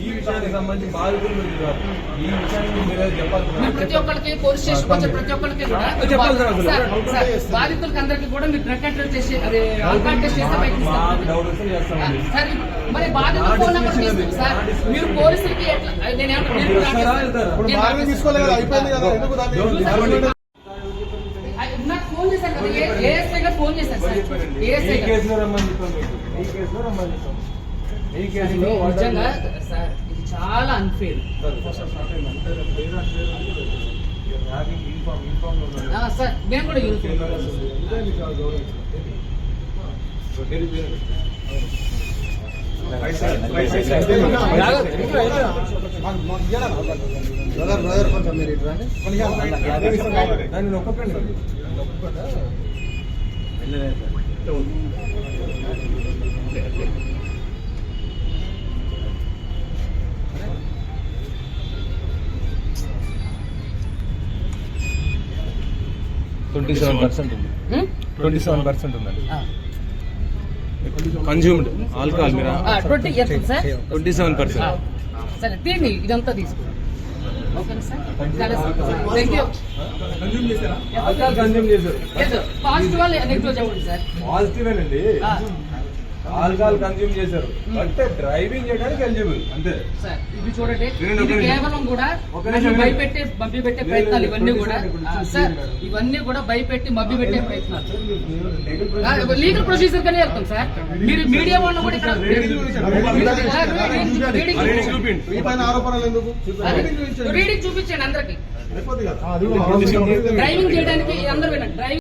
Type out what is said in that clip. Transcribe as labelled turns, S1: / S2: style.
S1: ఈ విషయానికి సంబంధించి బాధితులు ఈ విషయాన్ని మీరే చెప్పాలి.
S2: ప్రతి ఒక్కరికి పోలీస్ స్టేషన్ వచ్చే ప్రతి ఒక్కరికి కూడా బాధితులకి అందరికి కూడా మీరు డ్రగ్ కంట్రోల్ చేసి అదే ఆల్కహాల్ టెస్ట్ చేస్తే బయట సార్. మరి బాధితుల ఫోన్ నెంబర్ తీసుకుంటారు సార్. మీరు పోలీసులకి ఎట్లా నాకు ఫోన్ చేశారు కదా, ఏఎస్ఐ గారు ఫోన్ చేశారు సార్. ఏఎస్ఐ నిజంగా సార్ ఇది చాలా అన్ఫేర్ సార్. మేము కూడా
S3: కొంచెం మీరు
S1: ఉంది. 27% ఉందండి కన్జ్యూమ్డ్ ఆల్కహాల్ మీరు 27%.
S2: సరే తీయండి ఇదంతా తీసుకోండి. ఓకేనా సార్?
S1: కన్జ్యూమ్ చేశారు.
S2: పాజిటివ్ నెగిటివ్ చెప్పండి సార్.
S1: పాజిటివేనండి. ఆల్కహాల్ కన్జ్యూమ్ చేశారు అంటే డ్రైవింగ్ చేయడానికి ఎలిజిబుల్ అంతే
S2: సార్. ఇది చూడండి, ఇది కేవలం కూడా భయపెట్టే మభ్య పెట్టే ప్రయత్నాలు ఇవన్నీ కూడా సార్. ఇవన్నీ కూడా భయపెట్టి మభ్య పెట్టే ప్రయత్నాలు లీగల్ ప్రొసీజర్ గానే వెళ్తాం సార్. మీరు మీడియా వాళ్ళు కూడా ఇక్కడ రీడింగ్ చూపించండి అందరికి. డ్రైవింగ్ చేయడానికి అందరూ వినండి.